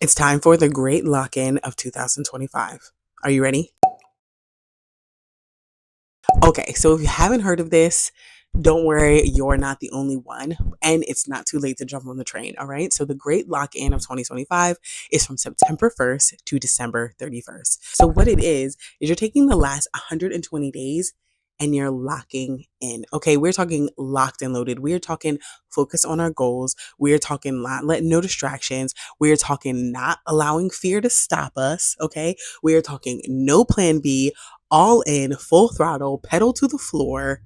It's time for the great lock-in of 2025. Are you ready? Okay, so if you haven't heard of this, don't worry, you're not the only one, and it's not too late to jump on the train, all right? So the great lock-in of 2025 is from September 1st to December 31st. So what it is you're taking the last 120 days and you're locking in. Okay, we're talking locked and loaded. We're talking focus on our goals. We're talking not letting no distractions. We're talking not allowing fear to stop us. Okay, we're talking no plan B, all in, full throttle, pedal to the floor.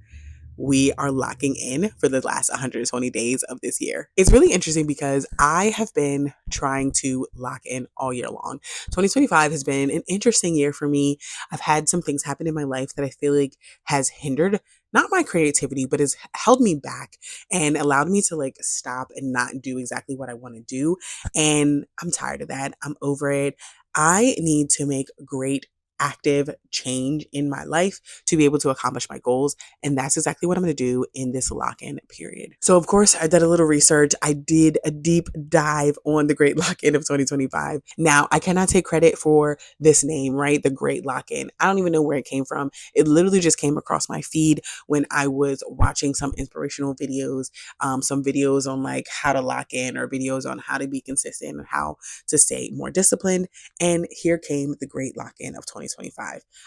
We are locking in for the last 120 days of this year. It's really interesting because I have been trying to lock in all year long. 2025 has been an interesting year for me. I've had some things happen in my life that I feel like has hindered not my creativity, but has held me back and allowed me to like stop and not do exactly what I want to do. And I'm tired of that. I'm over it. I need to make great active change in my life to be able to accomplish my goals. And that's exactly what I'm going to do in this lock in period. So, of course, I did a little research. I did a deep dive on the great lock in of 2025. Now, I cannot take credit for this name, right? The great lock in. I don't even know where it came from. It literally just came across my feed when I was watching some inspirational videos, some videos on like how to lock in or videos on how to be consistent and how to stay more disciplined. And here came the great lock in of 2025.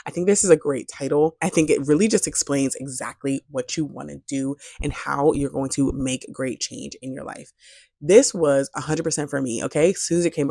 I think this is a great title. I think it really just explains exactly what you want to do and how you're going to make great change in your life. This was 100% for me, okay? Soon as it came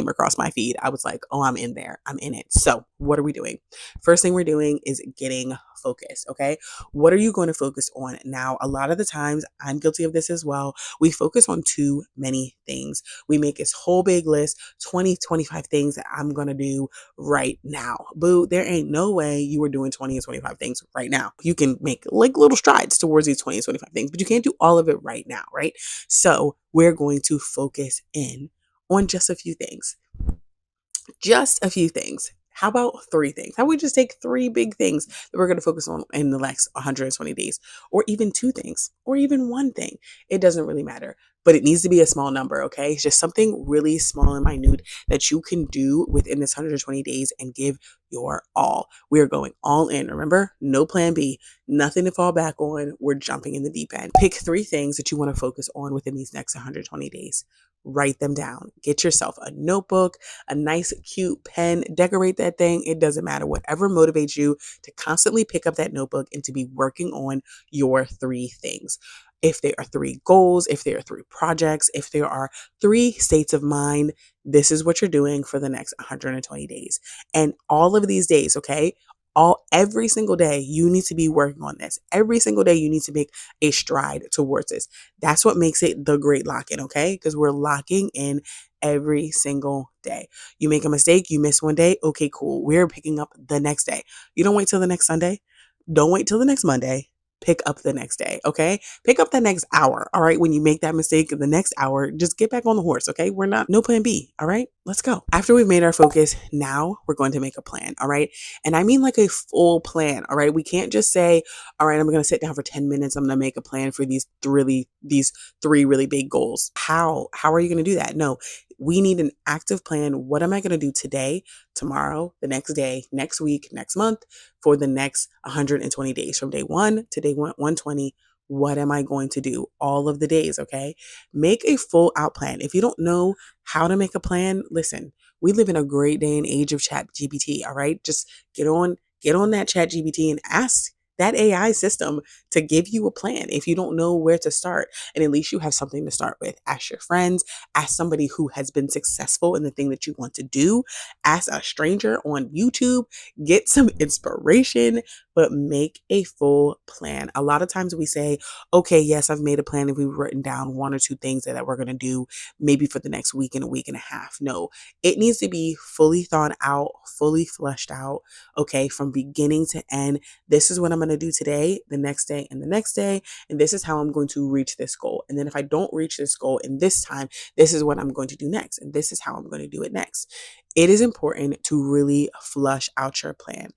across my feed, I was like, oh, I'm in there. I'm in it. So, what are we doing? First thing we're doing is getting focused, okay? What are you going to focus on? Now, a lot of the times, I'm guilty of this as well. We focus on too many things. We make this whole big list, 20, 25 things that I'm going to do right now. Boo, there ain't no way you are doing 20 and 25 things right now. You can make like little strides towards these 20 and 25 things, but you can't do all of it right now, right? So, we're going to focus in on just a few things. Just a few things. How about three things? How about we just take three big things that we're going to focus on in the next 120 days, or even two things, or even one thing? It doesn't really matter, but it needs to be a small number, okay? It's just something really small and minute that you can do within this 120 days and give your all. We are going all in. Remember, no plan B, nothing to fall back on. We're jumping in the deep end. Pick three things that you want to focus on within these next 120 days. Write them down. Get yourself a notebook, a nice, cute pen, decorate that thing. It doesn't matter. Whatever motivates you to constantly pick up that notebook and to be working on your three things. If there are three goals, if there are three projects, if there are three states of mind, this is what you're doing for the next 120 days. And all of these days, okay? Every single day you need to be working on this. Every single day you need to make a stride towards this. That's what makes it the great lock-in, okay? Because we're locking in every single day. You make a mistake, you miss one day, okay, cool. We're picking up the next day. You don't wait till the next Sunday. Don't wait till the next Monday. Pick up the next day, okay? Pick up the next hour, all right? When you make that mistake, the next hour, just get back on the horse, okay? We're not, no plan B, all right? Let's go. After we've made our focus, now we're going to make a plan, all right? And I mean like a full plan, all right? We can't just say, all right, I'm going to sit down for 10 minutes. I'm going to make a plan for these three really big goals. How are you going to do that? No, we need an active plan. What am I going to do today, tomorrow, the next day, next week, next month, for the next 120 days from day 1 to day 120? What am I going to do all of the days? Okay. Make a full out plan. If you don't know how to make a plan, listen, we live in a great day and age of chat GPT. All right. Just get on that chat GPT and ask that AI system to give you a plan if you don't know where to start. And at least you have something to start with. Ask your friends, ask somebody who has been successful in the thing that you want to do, ask a stranger on YouTube, get some inspiration, but make a full plan. A lot of times we say, okay, yes, I've made a plan and we've written down one or two things that we're going to do maybe for the next week and a week and a half. No, it needs to be fully thought out, fully fleshed out, okay, from beginning to end. This is what I'm going to do today, the next day, and the next day. And this is how I'm going to reach this goal. And then if I don't reach this goal in this time, this is what I'm going to do next. And this is how I'm going to do it next. It is important to really flush out your plan.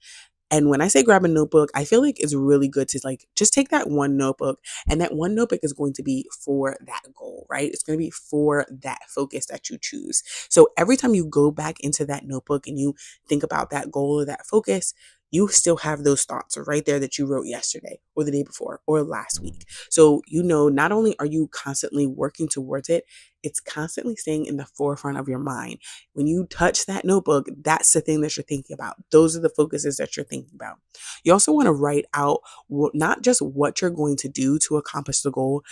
And when I say grab a notebook, I feel like it's really good to like just take that one notebook, and that one notebook is going to be for that goal, right? It's going to be for that focus that you choose. So every time you go back into that notebook and you think about that goal or that focus, you still have those thoughts right there that you wrote yesterday or the day before or last week. So, not only are you constantly working towards it, it's constantly staying in the forefront of your mind. When you touch that notebook, that's the thing that you're thinking about. Those are the focuses that you're thinking about. You also want to write out not just what you're going to do to accomplish the goal,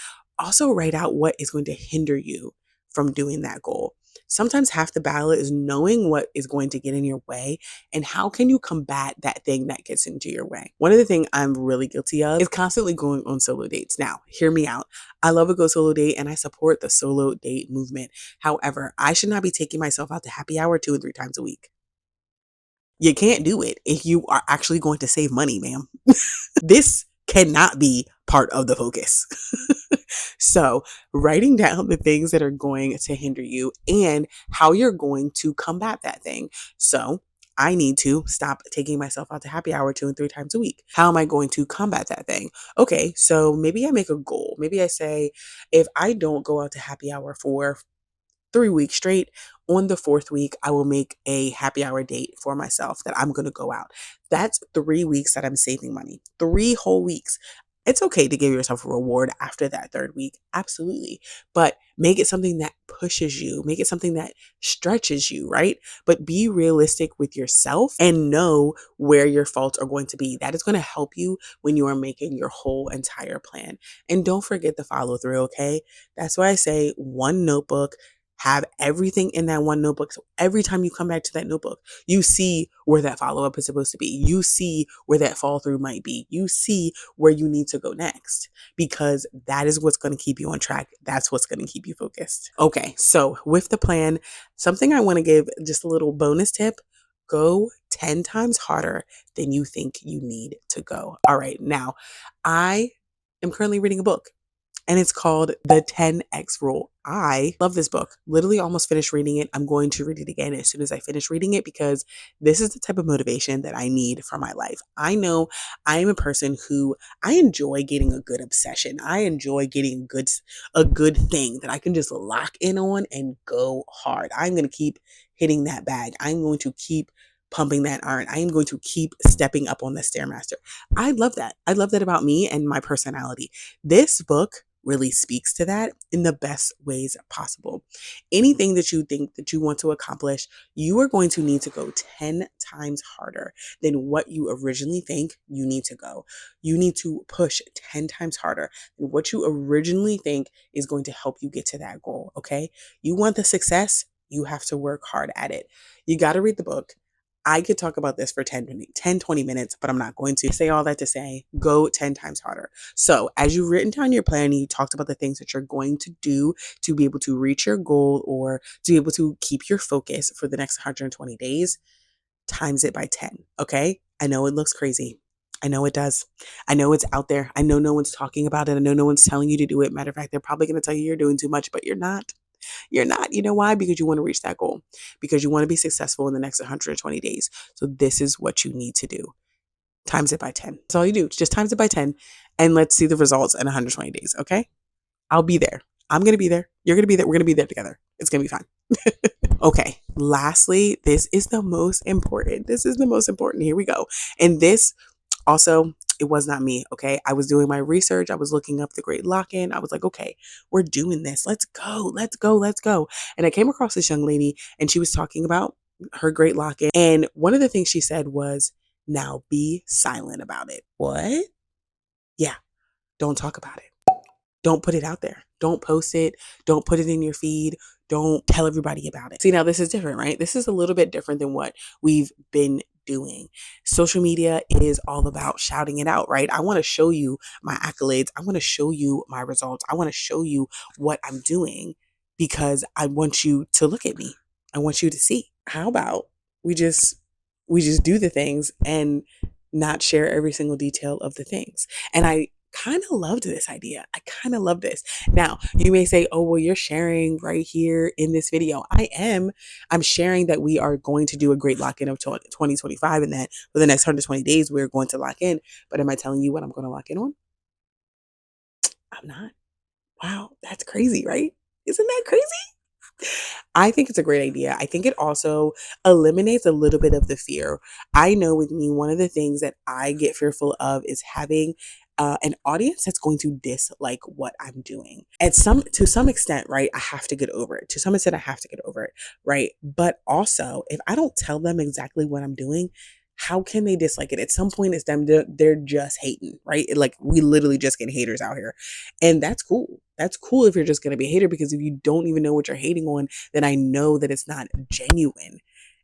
also write out what is going to hinder you from doing that goal. Sometimes half the battle is knowing what is going to get in your way and how can you combat that thing that gets into your way. One of the things I'm really guilty of is constantly going on solo dates. Now, hear me out. I love a go solo date and I support the solo date movement. However, I should not be taking myself out to happy hour 2 and 3 times a week. You can't do it if you are actually going to save money, ma'am. This cannot be part of the focus. So, writing down the things that are going to hinder you and how you're going to combat that thing. So, I need to stop taking myself out to happy hour 2 and 3 times a week. How am I going to combat that thing? Okay, so maybe I make a goal. Maybe I say, if I don't go out to happy hour for 3 weeks straight, on the fourth week, I will make a happy hour date for myself that I'm going to go out. That's 3 weeks that I'm saving money, 3 whole weeks. It's okay to give yourself a reward after that third week. Absolutely. But make it something that pushes you, make it something that stretches you, right? But be realistic with yourself and know where your faults are going to be. That is going to help you when you are making your whole entire plan. And don't forget the follow through, okay? That's why I say one notebook, have everything in that one notebook. So every time you come back to that notebook, you see where that follow up is supposed to be. You see where that fall through might be. You see where you need to go next, because that is what's going to keep you on track. That's what's going to keep you focused. Okay, so with the plan, something I want to give just a little bonus tip: go 10 times harder than you think you need to go. All right, now I am currently reading a book, and it's called The 10X Rule. I love this book. Literally almost finished reading it. I'm going to read it again as soon as I finish reading it, because this is the type of motivation that I need for my life. I know I am a person who I enjoy getting a good obsession. I enjoy getting a good thing that I can just lock in on and go hard. I'm going to keep hitting that bag. I'm going to keep pumping that iron. I am going to keep stepping up on the Stairmaster. I love that. I love that about me and my personality. This book really speaks to that in the best ways possible. Anything that you think that you want to accomplish, you are going to need to go 10 times harder than what you originally think you need to go. You need to push 10 times harder than what you originally think is going to help you get to that goal, okay? You want the success, you have to work hard at it. You got to read the book. I could talk about this for 20 minutes, but I'm not going to. Say all that to say, go 10 times harder. So as you've written down your plan and you talked about the things that you're going to do to be able to reach your goal or to be able to keep your focus for the next 120 days, times it by 10, okay? I know it looks crazy. I know it does. I know it's out there. I know no one's talking about it. I know no one's telling you to do it. Matter of fact, they're probably going to tell you you're doing too much, but you're not. You're not. You know why? Because you want to reach that goal, because you want to be successful in the next 120 days. So this is what you need to do. Times it by 10. That's all you do. Just times it by 10 and let's see the results in 120 days. Okay. I'll be there. I'm going to be there. You're going to be there. We're going to be there together. It's going to be fun. Okay. Lastly, this is the most important. This is the most important. Here we go. And this also, it was not me, okay? I was doing my research. I was looking up the Great Lock-In. I was like, okay, we're doing this. Let's go, let's go, let's go. And I came across this young lady and she was talking about her Great Lock-In. And one of the things she said was, now be silent about it. What? Yeah, don't talk about it. Don't put it out there. Don't post it. Don't put it in your feed. Don't tell everybody about it. See, now this is different, right? This is a little bit different than what we've been doing. Social media is all about shouting it out, right? I want to show you my accolades. I want to show you my results. I want to show you what I'm doing because I want you to look at me. I want you to see. How about we just do the things and not share every single detail of the things? And I kind of loved this idea. I kind of love this. Now, you may say, oh, well, you're sharing right here in this video. I'm sharing that we are going to do a great lock in of 2025 and that for the next 120 days, we're going to lock in. But am I telling you what I'm going to lock in on? I'm not. Wow, that's crazy, right? Isn't that crazy? I think it's a great idea. I think it also eliminates a little bit of the fear. I know with me, one of the things that I get fearful of is having an audience that's going to dislike what I'm doing. To some extent, right? I have to get over it. To some extent, I have to get over it, right? But also, if I don't tell them exactly what I'm doing, how can they dislike it? At some point, it's them. They're just hating, right? Like we literally just get haters out here, and that's cool. That's cool if you're just gonna be a hater because if you don't even know what you're hating on, then I know that it's not genuine.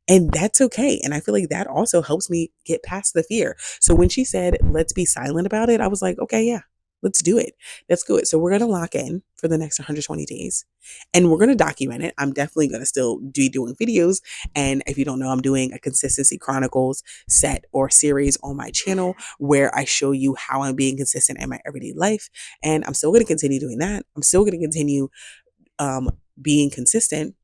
And that's okay. And I feel like that also helps me get past the fear. So when she said, let's be silent about it, I was like, okay, yeah, let's do it. Let's do it. So we're going to lock in for the next 120 days and we're going to document it. I'm definitely going to still be doing videos. And if you don't know, I'm doing a Consistency Chronicles set or series on my channel where I show you how I'm being consistent in my everyday life. And I'm still going to continue doing that. I'm still going to continue being consistent,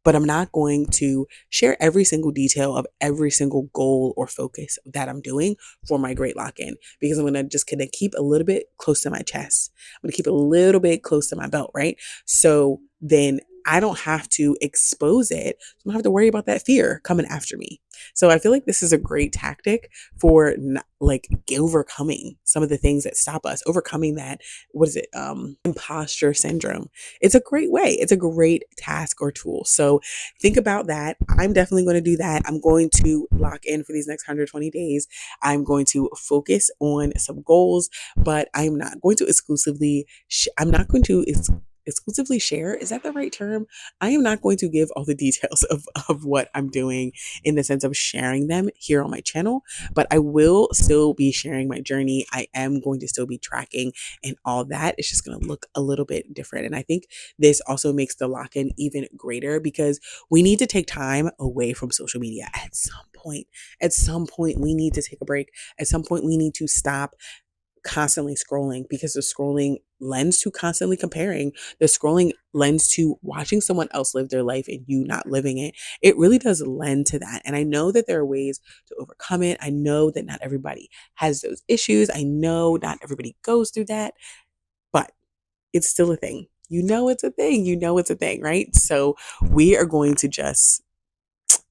but I'm not going to share every single detail of every single goal or focus that I'm doing for my great lock-in because I'm going to just kind of keep a little bit close to my chest. I'm going to keep it a little bit close to my belt, right? So then I don't have to expose it. So I don't have to worry about that fear coming after me. So I feel like this is a great tactic for overcoming some of the things that stop us, overcoming that, imposter syndrome. It's a great way. It's a great task or tool. So think about that. I'm definitely going to do that. I'm going to lock in for these next 120 days. I'm going to focus on some goals, but I'm not going to exclusively share. Is that the right term? I am not going to give all the details of what I'm doing in the sense of sharing them here on my channel, but I will still be sharing my journey. I am going to still be tracking and all that. It's just going to look a little bit different. And I think this also makes the lock-in even greater because we need to take time away from social media at some point. At some point, we need to take a break. At some point, we need to stop constantly scrolling because the scrolling lends to constantly comparing. The scrolling lends to watching someone else live their life and you not living it. It really does lend to that. And I know that there are ways to overcome it. I know that not everybody has those issues. I know not everybody goes through that, but it's still a thing. You know it's a thing. You know it's a thing, right? So we are going to just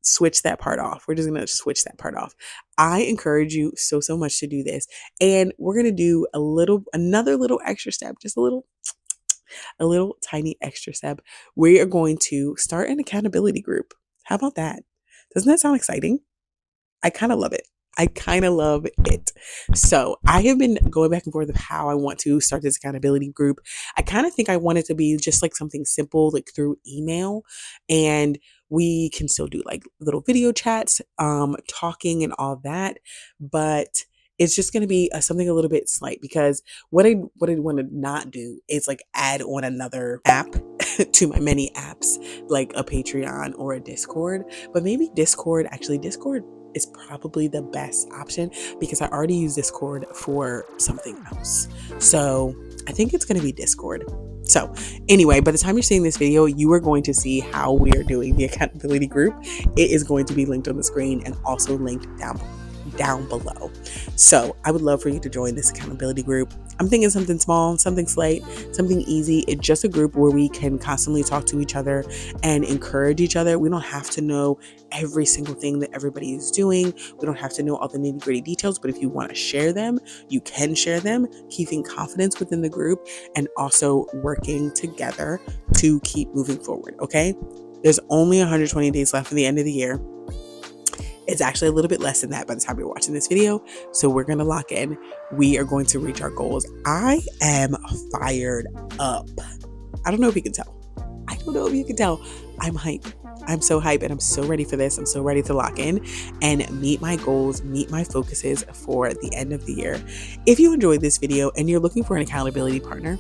switch that part off. We're just going to switch that part off. I encourage you so much to do this. And we're going to do another little extra step, just a little tiny extra step. We are going to start an accountability group. How about that? Doesn't that sound exciting? I kind of love it. I kind of love it. So I have been going back and forth of how I want to start this accountability group. I kind of think I want it to be just like something simple, like through email, and we can still do like little video chats, talking and all that, but it's just going to be something a little bit slight because what I want to not do is like add on another app to my many apps, like a Patreon or a Discord, but maybe Discord is probably the best option because I already use Discord for something else. So I think it's going to be Discord. So anyway, by the time you're seeing this video, you are going to see how we are doing the accountability group. It is going to be linked on the screen and also linked down below. So I would love for you to join this accountability group. I'm thinking something small, something slight, something easy. It's just a group where we can constantly talk to each other and encourage each other. We don't have to know every single thing that everybody is doing. We don't have to know all the nitty-gritty details, but if you want to share them, you can share them, keeping confidence within the group and also working together to keep moving forward, okay? There's only 120 days left for the end of the year. It's actually a little bit less than that by the time you're watching this video. So we're going to lock in. We are going to reach our goals. I am fired up. I don't know if you can tell. I'm hype. I'm so hype and I'm so ready for this. I'm so ready to lock in and meet my goals, meet my focuses for the end of the year. If you enjoyed this video and you're looking for an accountability partner,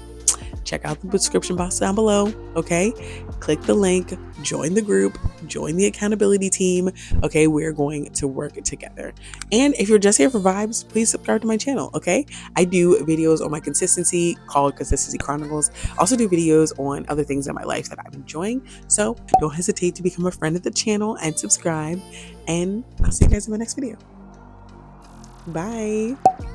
check out the description box down below, okay? Click the link, join the group, join the accountability team, okay? We're going to work together. And if you're just here for vibes, please subscribe to my channel, okay? I do videos on my consistency called Consistency Chronicles. I also do videos on other things in my life that I'm enjoying. So don't hesitate to become a friend of the channel and subscribe. And I'll see you guys in my next video. Bye.